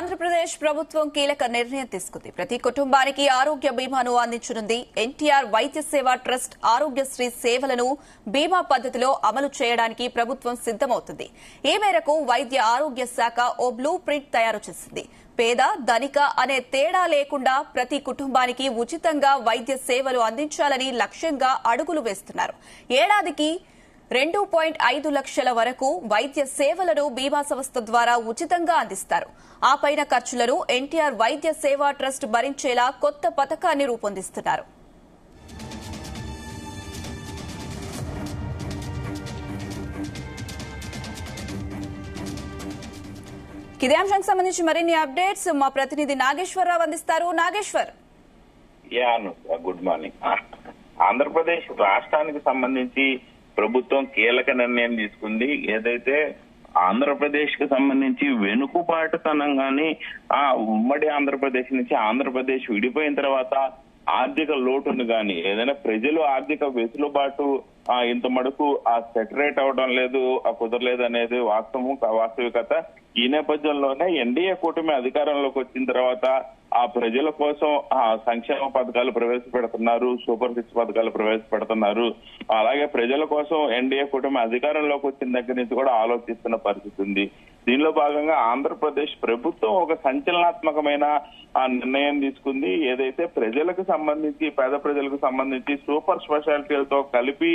ఆంధ్రప్రదేశ్ ప్రభుత్వం కీలక నిర్ణయం తీసుకుంది. ప్రతి కుటుంబానికి ఆరోగ్య బీమాను అందించనుంది. ఎన్టీఆర్ వైద్య సేవ ట్రస్ట్ ఆరోగ్యశ్రీ సేవలను బీమా పద్దతిలో అమలు చేయడానికి ప్రభుత్వం సిద్దమవుతుంది. ఈ మేరకు వైద్య ఆరోగ్య శాఖ ఓ బ్లూ ప్రింట్ తయారు చేసింది. పేద ధనిక అనే తేడా లేకుండా ప్రతి కుటుంబానికి ఉచితంగా వైద్య సేవలు అందించాలని లక్ష్యంగా అడుగులు వేస్తున్నారు. ఏడాదికి 2.5 లక్షల వరకు వైద్య సేవలను బీమా సంస్థ ద్వారా ఉచితంగా అందిస్తారు. ఆ పైన ఖర్చులను ఎన్టీఆర్ వైద్య సేవా ట్రస్ట్ భరించేలా కొత్త పథకాన్ని రూపొందిస్తున్నారు. ఇదే అంశానికి సంబంధించి మరిన్ని అప్డేట్స్ మా ప్రతినిధి నాగేశ్వరరావు అందిస్తారు. Nageshwar, good morning. ఆంధ్రప్రదేశ్ రాష్ట్రానికి సంబంధించి ప్రభుత్వం కీలక నిర్ణయం తీసుకుంది. ఏదైతే ఆంధ్రప్రదేశ్ కు సంబంధించి వెనుకబాటుతనం గాని ఉమ్మడి ఆంధ్రప్రదేశ్ నుంచి ఆంధ్రప్రదేశ్ విడిపోయిన తర్వాత ఆర్థిక లోటును గాని ఏదైనా ప్రజలు ఆర్థిక వెసులుబాటు ఇంత మటుకు సెటరేట్ అవడం లేదు, కుదరలేదు అనేది వాస్తవికత. ఈ నేపథ్యంలోనే ఎన్డీఏ కూటమి అధికారంలోకి వచ్చిన తర్వాత ఆ ప్రజల కోసం సంక్షేమ పథకాలు ప్రవేశపెడుతున్నారు, సూపర్ సిక్స్ పథకాలు ప్రవేశపెడుతున్నారు. అలాగే ప్రజల కోసం ఎన్డీఏ కూటమి అధికారంలోకి వచ్చిన దగ్గర నుంచి కూడా ఆలోచిస్తున్న పరిస్థితి ఉంది. దీనిలో భాగంగా ఆంధ్రప్రదేశ్ ప్రభుత్వం ఒక సంచలనాత్మకమైన నిర్ణయం తీసుకుంది. ఏదైతే ప్రజలకు సంబంధించి పేద ప్రజలకు సంబంధించి సూపర్ స్పెషాలిటీలతో కలిపి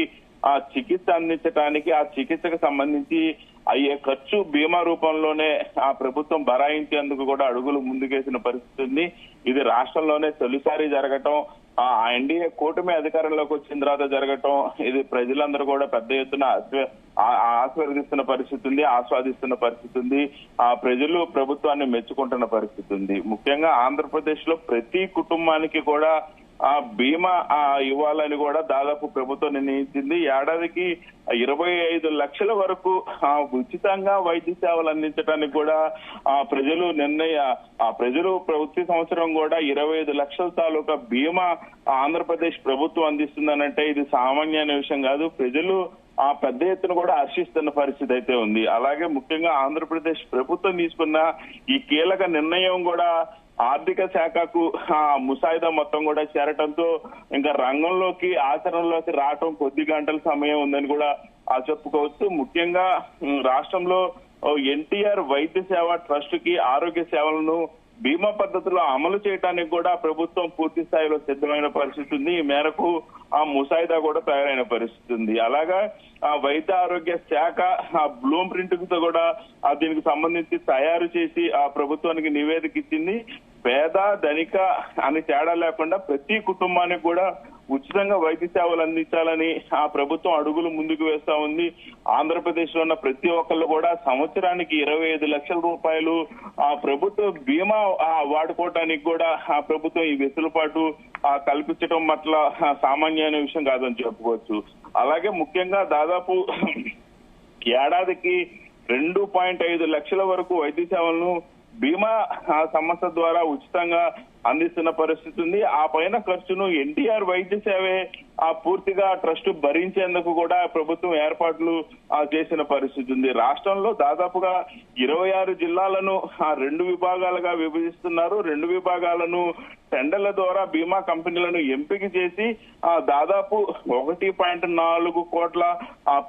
ఆ చికిత్స అందించడానికి ఆ చికిత్సకు సంబంధించి అయ్యే ఖర్చు బీమా రూపంలోనే ఆ ప్రభుత్వం భరాయించేందుకు కూడా అడుగులు ముందుకేసిన పరిస్థితి ఉంది. ఇది రాష్ట్రంలోనే తొలిసారి జరగటం, ఆ ఎన్డీఏ కూటమి అధికారంలోకి వచ్చిన తర్వాత జరగటం, ఇది ప్రజలందరూ కూడా పెద్ద ఎత్తున ఆస్వాదిస్తున్న పరిస్థితి ఉంది. ఆ ప్రజలు ప్రభుత్వాన్ని మెచ్చుకుంటున్న పరిస్థితి ఉంది. ముఖ్యంగా ఆంధ్రప్రదేశ్ లో ప్రతి కుటుంబానికి కూడా బీమా ఇవ్వాలని కూడా దాదాపు ప్రభుత్వం నిర్ణయించింది. ఏడాదికి 25 లక్షల వరకు ఉచితంగా వైద్య సేవలు అందించడానికి కూడా ప్రజలు ప్రతి సంవత్సరం కూడా 25 లక్షల తాలూకా బీమా ఆంధ్రప్రదేశ్ ప్రభుత్వం అందిస్తుందనంటే ఇది సామాన్యమైన విషయం కాదు. ప్రజలు పెద్ద ఎత్తున కూడా హర్షిస్తున్న పరిస్థితి అయితే ఉంది. అలాగే ముఖ్యంగా ఆంధ్రప్రదేశ్ ప్రభుత్వం తీసుకున్న ఈ కీలక నిర్ణయం కూడా ఆర్థిక శాఖకు ముసాయిదా మొత్తం కూడా చేరటంతో ఇంకా రంగంలోకి ఆచరణలోకి రావటం కొద్ది గంటల సమయం ఉందని కూడా చెప్పుకోవచ్చు. ముఖ్యంగా రాష్ట్రంలో ఎన్టీఆర్ వైద్య సేవ ట్రస్ట్ కి ఆరోగ్య సేవలను బీమా పద్ధతిలో అమలు చేయడానికి కూడా ప్రభుత్వం పూర్తి స్థాయిలో సిద్ధమైన పరిస్థితి ఉంది. ఈ మేరకు ఆ ముసాయిదా కూడా తయారైన పరిస్థితి ఉంది. అలాగా వైద్య ఆరోగ్య శాఖ బ్లూ ప్రింట్ తో కూడా దీనికి సంబంధించి తయారు చేసి ఆ ప్రభుత్వానికి నివేదిక ఇచ్చింది. పేద ధనిక అని తేడా లేకుండా ప్రతి కుటుంబానికి కూడా ఉచితంగా వైద్య సేవలు అందించాలని ఆ ప్రభుత్వం అడుగులు ముందుకు వేస్తా ఉంది. ఆంధ్రప్రదేశ్ లో ఉన్న ప్రతి ఒక్కళ్ళు కూడా సంవత్సరానికి 25 లక్షల రూపాయలు ఆ ప్రభుత్వ బీమా వాడుకోవటానికి కూడా ఆ ప్రభుత్వం ఈ వెసులుబాటు కల్పించడం పట్ల సామాన్యమైన విషయం కాదని చెప్పుకోవచ్చు. అలాగే ముఖ్యంగా దాదాపు ఏడాదికి 2.5 లక్షల వరకు వైద్య సేవలను బీమా సంస్థ ద్వారా ఉచితంగా అందిస్తున్న పరిస్థితి ఉంది. ఆ పైన ఖర్చును ఎన్టీఆర్ వైద్య సేవే పూర్తిగా ట్రస్ట్ భరించేందుకు కూడా ప్రభుత్వం ఏర్పాట్లు చేసిన పరిస్థితి ఉంది. రాష్ట్రంలో దాదాపుగా 26 జిల్లాలను 2 విభాగాలుగా విభజిస్తున్నారు. 2 విభాగాలను టెండర్ల ద్వారా బీమా కంపెనీలను ఎంపిక చేసి దాదాపు 1.4 కోట్ల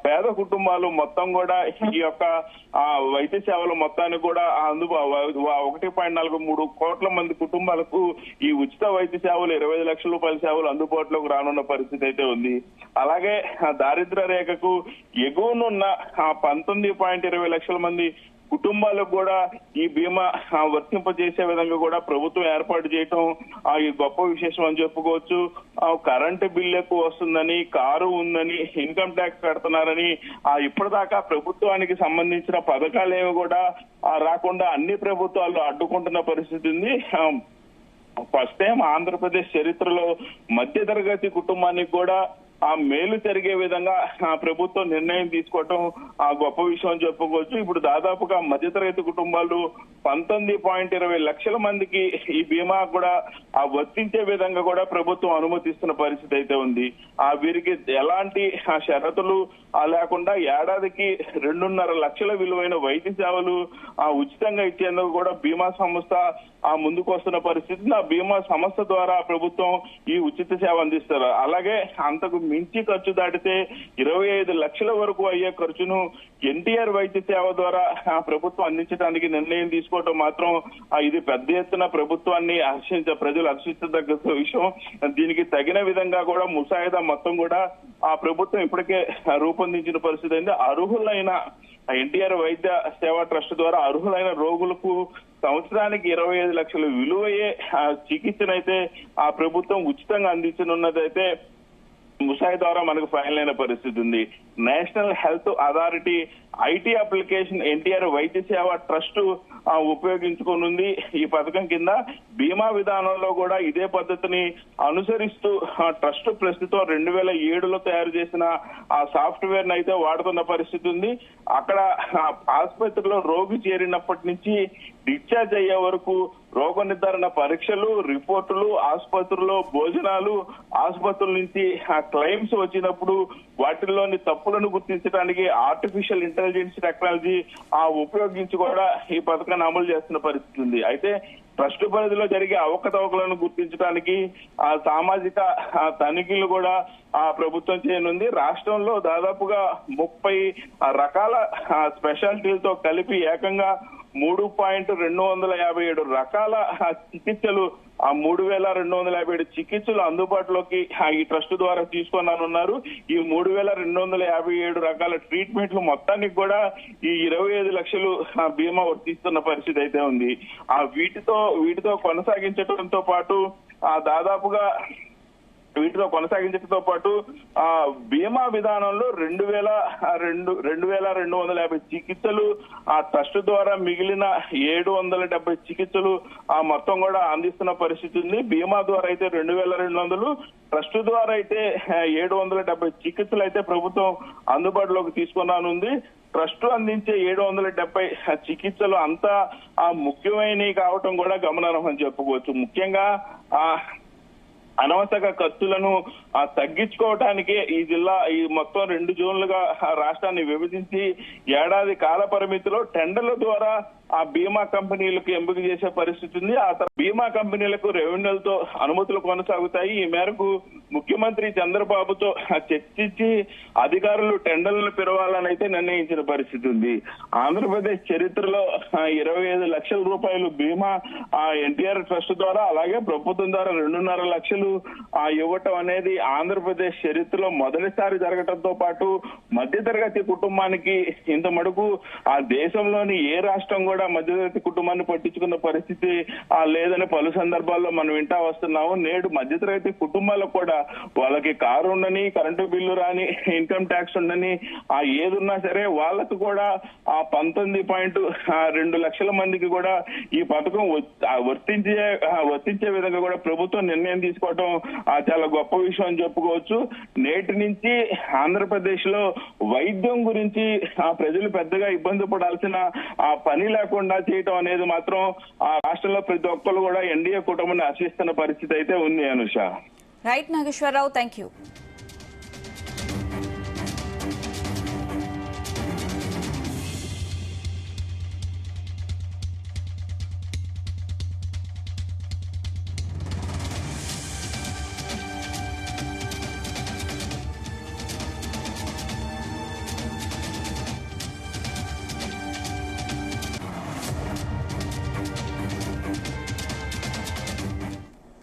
పేద కుటుంబాలు మొత్తం కూడా ఈ యొక్క వైద్య సేవల మొత్తాన్ని కూడా 1.43 కోట్ల మంది కుటుంబాలకు ఈ ఉచిత వైద్య సేవలు 25 లక్షల రూపాయల సేవలు అందుబాటులోకి రానున్న పరిస్థితి అయితే ఉంది. అలాగే దారిద్ర్య రేఖకు ఎగువనున్న 19.20 లక్షల మంది కుటుంబాలకు కూడా ఈ బీమా వర్తింపజేసే విధంగా కూడా ప్రభుత్వం ఏర్పాటు చేయటం ఈ గొప్ప విశేషం అని చెప్పుకోవచ్చు. కరెంటు బిల్లు ఎక్కువ వస్తుందని, కారు ఉందని, ఇన్కమ్ ట్యాక్స్ కడుతున్నారని ఇప్పటిదాకా ప్రభుత్వానికి సంబంధించిన పథకాలేవి కూడా రాకుండా అన్ని ప్రభుత్వాలు అడ్డుకుంటున్న పరిస్థితి ఉంది. ఫస్ట్ టైం ఆంధ్రప్రదేశ్ చరిత్రలో మధ్యతరగతి కుటుంబానికి కూడా మేలు జరిగే విధంగా ప్రభుత్వం నిర్ణయం తీసుకోవటం గొప్ప విషయం అని చెప్పుకోవచ్చు. ఇప్పుడు దాదాపుగా మధ్యతరగతి కుటుంబాలు 19.20 లక్షల మందికి ఈ బీమా కూడా వర్తించే విధంగా కూడా ప్రభుత్వం అనుమతిస్తున్న పరిస్థితి అయితే ఉంది. వీరికి ఎలాంటి షరతులు లేకుండా ఏడాదికి 2.5 లక్షల విలువైన వైద్య సేవలు ఉచితంగా ఇచ్చేందుకు కూడా బీమా సంస్థ ముందుకు వస్తున్న పరిస్థితి. ఆ బీమా సంస్థ ద్వారా ప్రభుత్వం ఈ ఉచిత సేవ అందిస్తారు. అలాగే అంతకు మించి ఖర్చు దాటితే 25 లక్షల వరకు అయ్యే ఖర్చును ఎన్టీఆర్ వైద్య సేవ ద్వారా ప్రభుత్వం అందించడానికి నిర్ణయం తీసుకోవడం మాత్రం ఇది పెద్ద ఎత్తున ప్రభుత్వాన్ని ప్రజలు హర్షించదగ్గ విషయం. దీనికి తగిన విధంగా కూడా ముసాయిదా మొత్తం కూడా ప్రభుత్వం ఇప్పటికే రూపొందించిన పరిస్థితి అయింది. అర్హులైన ఎన్టీఆర్ వైద్య సేవా ట్రస్ట్ ద్వారా అర్హులైన రోగులకు సంవత్సరానికి 25 లక్షల విలువయ్యే చికిత్సనైతే ప్రభుత్వం ఉచితంగా అందించనున్నదైతే ముసాయి ద్వారా మనకు ఫైనల్ అయిన పరిస్థితి ఉంది. National health authority IT application NTR వైద్య సేవ ట్రస్ట్ ఉపయోగించుకోనుంది. ఈ పథకం కింద బీమా విధానంలో కూడా ఇదే పద్ధతిని అనుసరిస్తూ ట్రస్ట్ ప్రస్తుతం 2007లో తయారు చేసిన సాఫ్ట్వేర్ అయితే వాడుతున్న పరిస్థితి ఉంది. అక్కడ ఆసుపత్రిలో రోగి చేరినప్పటి నుంచి డిశ్చార్జ్ అయ్యే వరకు రోగ నిర్ధారణ పరీక్షలు, రిపోర్టులు, ఆసుపత్రుల్లో భోజనాలు, ఆసుపత్రుల నుంచి క్లెయిమ్స్ వచ్చినప్పుడు వాటిల్లోని తప్పులను గుర్తించడానికి ఆర్టిఫిషియల్ ఇంటెలిజెన్స్ టెక్నాలజీ ఉపయోగించి కూడా ఈ పథకాన్ని అమలు చేస్తున్న పరిస్థితి ఉంది. అయితే ట్రస్ట్ పరిధిలో జరిగే అవకతవకలను గుర్తించడానికి సామాజిక తనిఖీలు కూడా ప్రభుత్వం చేయనుంది. రాష్ట్రంలో దాదాపుగా 30 రకాల స్పెషాలిటీలతో కలిపి ఏకంగా 3.257 రకాల చికిత్సలు 3,257 చికిత్సలు అందుబాటులోకి ఈ ట్రస్ట్ ద్వారా తీసుకున్నానున్నారు. ఈ 3,257 రకాల ట్రీట్మెంట్లు మొత్తానికి కూడా ఈ 25 లక్షలు బీమా వర్తిస్తున్న పరిస్థితి అయితే ఉంది. వీటితో కొనసాగించడంతో పాటు దాదాపుగా బీమా విధానంలో 2,250 చికిత్సలు ట్రస్ట్ ద్వారా మిగిలిన 770 చికిత్సలు మొత్తం కూడా అందిస్తున్న పరిస్థితి ఉంది. బీమా ద్వారా అయితే 2,200, ట్రస్ట్ ద్వారా అయితే 770 చికిత్సలు అయితే ప్రభుత్వం అందుబాటులోకి తీసుకున్నానుంది. ట్రస్ట్ అందించే 770 చికిత్సలు అంతా ముఖ్యమైనవి కావటం కూడా గమనార్హం చెప్పుకోవచ్చు. ముఖ్యంగా అనవసర ఖర్చులను తగ్గించుకోవటానికే ఈ మొత్తం 2 జోన్లుగా రాష్ట్రాన్ని విభజించి ఏడాది కాల పరిమితిలో టెండర్ల ద్వారా బీమా కంపెనీలకు ఎంపిక చేసే పరిస్థితి ఉంది. బీమా కంపెనీలకు రెవెన్యూలతో అనుమతులు కొనసాగుతాయి. ఈ మేరకు ముఖ్యమంత్రి చంద్రబాబుతో చర్చించి అధికారులు టెండర్లను పిలవాలని అయితే నిర్ణయించిన పరిస్థితి ఉంది. ఆంధ్రప్రదేశ్ చరిత్రలో 25 లక్షల రూపాయలు బీమా ఎన్టీఆర్ ట్రస్ట్ ద్వారా అలాగే ప్రభుత్వం ద్వారా 2.5 లక్షలు ఇవ్వటం అనేది ఆంధ్రప్రదేశ్ చరిత్రలో మొదటిసారి జరగటంతో పాటు మధ్యతరగతి కుటుంబానికి ఇంత మటుకు దేశంలోని ఏ రాష్ట్రం కూడా మధ్యతరగతి కుటుంబాన్ని పట్టించుకున్న పరిస్థితి లేదని పలు సందర్భాల్లో మనం వింటా వస్తున్నాము. నేడు మధ్యతరగతి కుటుంబాలకు కూడా వాళ్ళకి కారు ఉండని, కరెంటు బిల్లు రాని, ఇన్కమ్ ట్యాక్స్ ఉండని ఏదున్నా సరే వాళ్ళకు కూడా 19.2 లక్షల మందికి కూడా ఈ పథకం వర్తించే విధంగా కూడా ప్రభుత్వం నిర్ణయం తీసుకోవడం చాలా గొప్ప విషయం అని చెప్పుకోవచ్చు. నేటి నుంచి ఆంధ్రప్రదేశ్ లో వైద్యం గురించి ప్రజలు పెద్దగా ఇబ్బంది పడాల్సిన పని లేకుండా చేయటం అనేది మాత్రం రాష్ట్రంలో ప్రతి ఒక్కరు కూడా ఎన్డీఏ కుటుంబాన్ని ఆశిస్తున్న పరిస్థితి అయితే ఉంది. Anusha. Right Nageswara Rao, thank you.